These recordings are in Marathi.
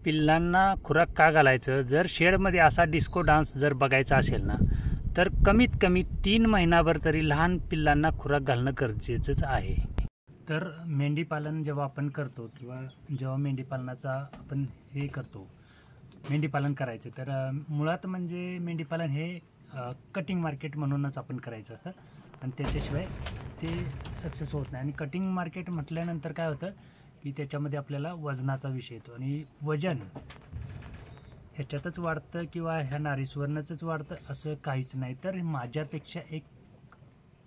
पिल्लांना खुराक का घालायचं, जर शेडमध्ये असा डिस्को डान्स जर बघायचा असेल ना, तर कमीत कमी 3 महिनाभर तरी लहान पिल्लांना खुराक घालणं गरजेचंच आहे. तर मेंढीपालन जेव्हा आपण करतो किंवा जेव्हा मेंढीपालनाचा आपण हे करतो, मेंढीपालन करायचं, तर मुळात म्हणजे मेंढीपालन हे कटिंग मार्केट म्हणूनच आपण करायचं असतं आणि त्याच्याशिवाय ते सक्सेस होत नाही. आणि कटिंग मार्केट म्हटल्यानंतर काय होतं की त्याच्यामध्ये आपल्याला वजनाचा विषय येतो आणि वजन ह्याच्यातच वाढतं किंवा ह्या नारीस्वरणाचंच वाढतं असं काहीच नाही. तर माझ्यापेक्षा एक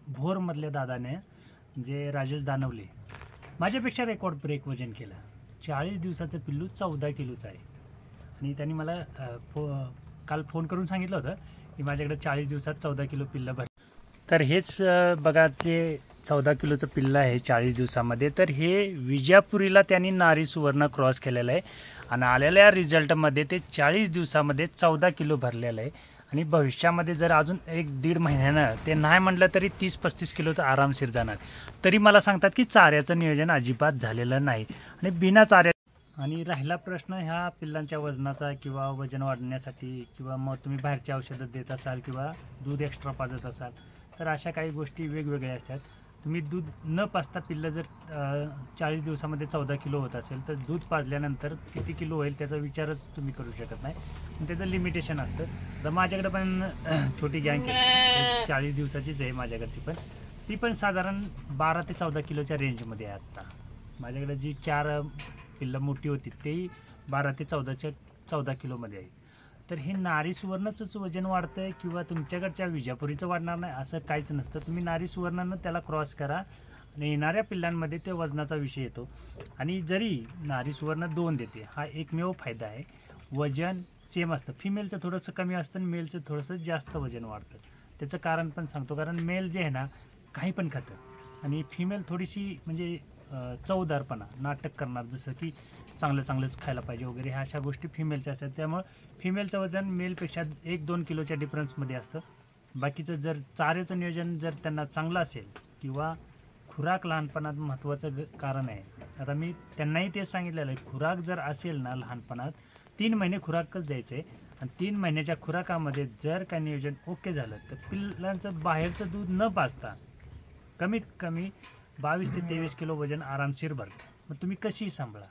भोरमधल्या दादाने म्हणजे राजेश दानवले माझ्यापेक्षा रेकॉर्ड ब्रेक वजन केलं. 40 दिवसाचं पिल्लू 14 किलोचं आहे आणि त्यांनी मला काल फोन करून सांगितलं होतं की माझ्याकडे 40 दिवसात 14 किलो पिल्लं भर. तर हेच बघा, जे 14 किलोचं पिल्लं आहे 40 दिवसामध्ये, तर हे विजापुरीला त्यांनी नारी सुवर्ण क्रॉस केलेलं आहे आणि आलेल्या रिझल्टमध्ये ते 40 दिवसामध्ये 14 किलो भरलेलं आहे. आणि भविष्यामध्ये जर अजून 1-1.5 महिन्यानं ते नाही म्हटलं तरी 30-35 किलो तर आरामशीर जाणार. तरी मला सांगतात की चाऱ्याचं नियोजन अजिबात झालेलं नाही आणि बिना चाऱ्या. आणि राहिला प्रश्न ह्या पिल्लांच्या वजनाचा किंवा वजन वाढण्यासाठी किंवा मग तुम्ही बाहेरची औषधं देत असाल किंवा दूध एक्स्ट्रा पाजत असाल, तर अशा काही गोष्टी वेगवेगळ्या असतात. तुम्ही दूध न पाजता पिल्लं जर 40 दिवसामध्ये 14 किलो होत असेल तर दूध पाजल्यानंतर किती किलो होईल त्याचा विचारच तुम्ही करू शकत नाही. त्याचं लिमिटेशन असतं. तर माझ्याकडे पण छोटी गँग आहे, 40 दिवसाचीच आहे माझ्याकडची, पण ती पण साधारण 12 ते 14 किलोच्या रेंजमध्ये आहे. आत्ता माझ्याकडे जी 4 पिल्लं मोठी होती तेही 12 ते 14 किलोमध्ये आहे. तर हे नारी सुवर्णचंच वजन वाढतं आहे किंवा तुमच्याकडच्या विजापुरीचं वाढणार नाही असं काहीच नसतं. तुम्ही नारी सुवर्णानं त्याला क्रॉस करा आणि येणाऱ्या पिल्लांमध्ये ते वजनाचा विषय येतो. आणि जरी नारी सुवर्ण 2 देते, हा एकमेव फायदा आहे. वजन सेम असतं, फिमेलचं थोडंसं कमी असतं आणि मेलचं थोडंसं जास्त वजन वाढतं. त्याचं कारण पण सांगतो, कारण मेल जे आहे ना काही पण खातं आणि फिमेल थोडीशी म्हणजे चवदारपणा नाटक करणार, जसं की चांगलंच खायला पाहिजे वगैरे, ह्या अशा गोष्टी फिमेलच्या असतात. त्यामुळे फिमेलचं वजन मेलपेक्षा 1-2 किलोच्या डिफरन्समध्ये असतं. बाकीचं जर चाऱ्याचं नियोजन जर त्यांना चांगलं असेल किंवा खुराक लहानपणात महत्त्वाचं कारण आहे. आता मी त्यांनाही तेच सांगितलेलं आहे, खुराक जर असेल ना लहानपणात 3 महिने खुराकच द्यायचं आहे आणि 3 महिन्याच्या खुराकामध्ये जर काय नियोजन ओके झालं तर पिल्लांचं बाहेरचं दूध न पाजता कमीत कमी 22 ते 23 किलो वजन आरामशीर भरतं. मग तुम्ही कशीही सांभाळा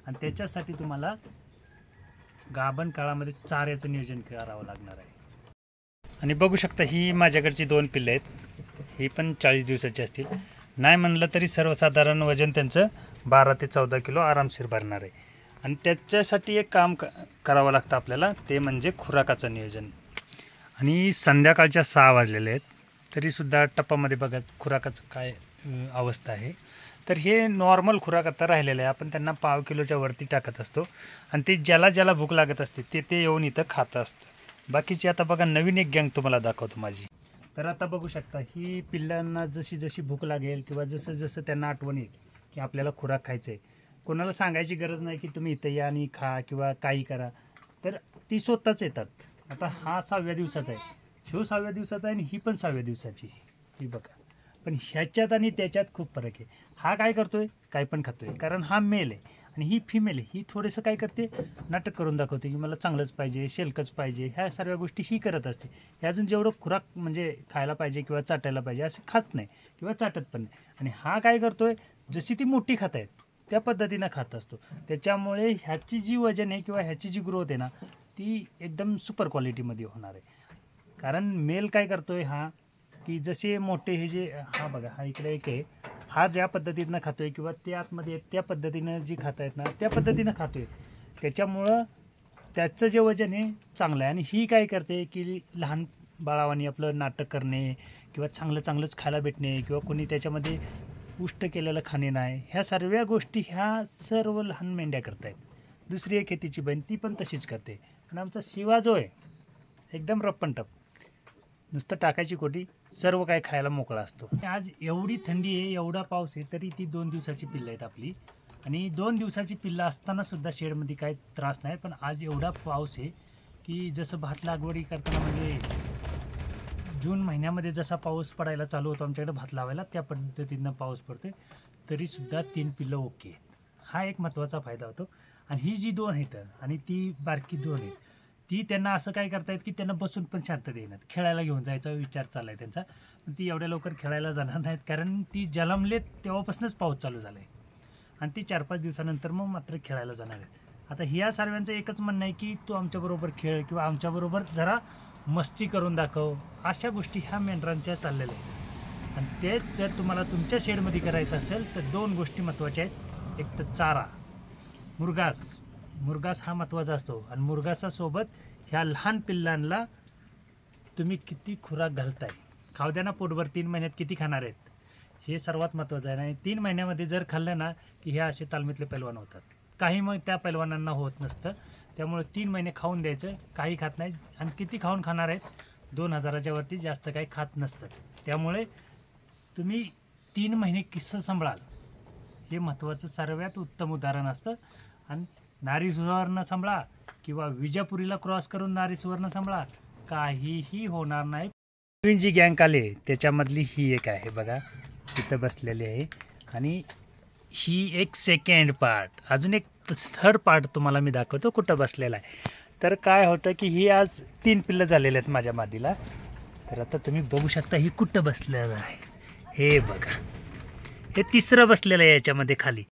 आणि त्याच्यासाठी तुम्हाला गाभण काळामध्ये चाऱ्याचं नियोजन करावं लागणार आहे. आणि बघू शकता ही माझ्याकडची 2 पिल्लं आहेत, ही पण 40 दिवसाची असतील. नाही म्हणलं तरी सर्वसाधारण वजन त्यांचं 12 ते 14 किलो आरामशीर भरणार आहे. आणि त्याच्यासाठी एक काम करावं लागतं आपल्याला, ते म्हणजे खुराकाचं नियोजन. आणि संध्याकाळच्या 6 वाजलेले आहेत तरीसुद्धा टप्पामध्ये बघा खुराकाचं काय अवस्था आहे. तर हे नॉर्मल खुराक आता राहिलेलं आहे. आपण त्यांना पाव किलोच्या वरती टाकत असतो आणि ते ज्याला भूक लागत असते ते येऊन इथं खात असतं. बाकीची आता बघा नवीन एक गँग तुम्हाला दाखवतो माझी. तर आता बघू शकता ही पिल्लांना जशी भूक लागेल किंवा जसं त्यांना आठवण येईल की आपल्याला खुराक खायचं आहे, कोणाला सांगायची गरज नाही की तुम्ही इथं या आणि खा किंवा काही करा, तर ती स्वतःच येतात. आता हा 6व्या दिवसाचा आहे, ह्यो 6व्या दिवसाचा आहे आणि ही पण 6व्या दिवसाची. ही बघा, पण ह्याच्यात आणि त्याच्यात खूप फरक आहे. हा काय करतोय, काय पण खातोय, कारण हा मेल आहे आणि ही फिमेल आहे. ही थोडंसं काय करते, नाटक करून दाखवते की मला चांगलंच पाहिजे, शेलकच पाहिजे, ह्या सर्व गोष्टी ही करत असते. हे अजून जेवढं खुराक म्हणजे खायला पाहिजे किंवा चाटायला पाहिजे असं खात नाही किंवा चाटत पण नाही. आणि हा काय करतोय, जशी ती मोठी खात आहेत त्या पद्धतीनं खात असतो. त्याच्यामुळे ह्याची जी वजन आहे किंवा ह्याची जी ग्रोथ आहे ना ती एकदम सुपर क्वालिटीमध्ये होणार आहे. कारण मेल काय करतोय हा की जसे मोठे हे जे, हा बघा हा इकडे एक आहे, हा ज्या पद्धतीनं खातोय किंवा ते आतमध्ये त्या पद्धतीनं जी खातायत ना त्या पद्धतीनं खातोय. त्याच्यामुळं त्याचं जे वजन आहे चांगलं आहे. आणि ही काय करते की लहान बाळावानी आपलं नाटक करणे किंवा चांगलंच खायला भेटणे किंवा कोणी त्याच्यामध्ये उष्ट केलेलं खाणे नाही, ह्या सर्व गोष्टी ह्या सर्व लहान मेंढ्या करतायत. दुसरी एक आहे तिची बहीण, ती पण तशीच करते. आणि आमचा शिवा जो आहे एकदम रप्पन टप, नुसतं टाकायची कोटी, सर्व काय खायला मोकळा असतो. आज एवढी थंडी आहे, एवढा पाऊस आहे, तरी ती 2 दिवसाची पिल्लं आहेत आपली. आणि 2 दिवसाची पिल्लं असताना सुद्धा शेडमध्ये काही त्रास नाही. पण आज एवढा पाऊस आहे की जसं भात लागवडी करताना म्हणजे जून महिन्यामध्ये जसा पाऊस पडायला चालू होतो आमच्याकडे भात लावायला, त्या पद्धतीनं पाऊस पडतोय. तरीसुद्धा 3 पिल्लं ओके. हा एक महत्त्वाचा फायदा होतो. आणि ही जी 2 आहेत आणि ती बारकी 2 आहेत, ती त्यांना असं काय करतायत की त्यांना बसून पण शांतता येणार, खेळायला घेऊन जायचा विचार चालला आहे त्यांचा. पण ती एवढ्या लवकर खेळायला जाणार नाहीत, कारण ती जन्मलेत तेव्हापासूनच पाऊस चालू झाला आहे आणि ती 4-5 दिवसानंतर मग मात्र खेळायला जाणार आहेत. आता ह्या सर्वांचं एकच म्हणणं आहे की तू आमच्याबरोबर खेळ किंवा आमच्याबरोबर जरा मस्ती करून दाखव, अशा गोष्टी ह्या मेंढरांच्या चाललेल्या आहेत. आणि तेच जर तुम्हाला तुमच्या शेडमध्ये करायचं असेल तर 2 गोष्टी महत्त्वाच्या आहेत. एक तर चारा, मुरघास हा महत्त्वाचा असतो आणि मुरघासासोबत ह्या लहान पिल्लांना तुम्ही किती खुराक घालताय, खाऊ द्या ना पोटभर. 3 महिन्यात किती खाणार आहेत हे सर्वात महत्त्वाचं आहे. आणि 3 महिन्यामध्ये जर खाल्लं ना की हे असे तालमीतले पैलवान होतात. काही मग त्या पैलवानांना होत नसतं, त्यामुळे 3 महिने खाऊन द्यायचं, काही खात नाही. आणि किती खाऊन खाणार आहेत, 2000च्या वरती जास्त काही खात नसतं. त्यामुळे तुम्ही 3 महिने किस्सं सांभाळाल हे महत्त्वाचं सर्वात उत्तम उदाहरण असतं. आणि नारी सुवर्ण सांभाळा किंवा विजापुरीला क्रॉस करून नारी सुवर्ण सांभाळा, काहीही होणार नाही. नवीन जी गँग आले त्याच्यामधली ही एक आहे बघा, इथं बसलेली आहे. आणि ही एक सेकंड पार्ट, अजून एक थर्ड पार्ट तुम्हाला मी दाखवतो कुठं बसलेला आहे. तर काय होतं की ही आज 3 पिल्लं झालेले आहेत माझ्या मादीला. तर आता तुम्ही बघू शकता ही कुठं बसलेलं आहे, हे बघा, हे तिसरं बसलेलं आहे याच्यामध्ये खाली.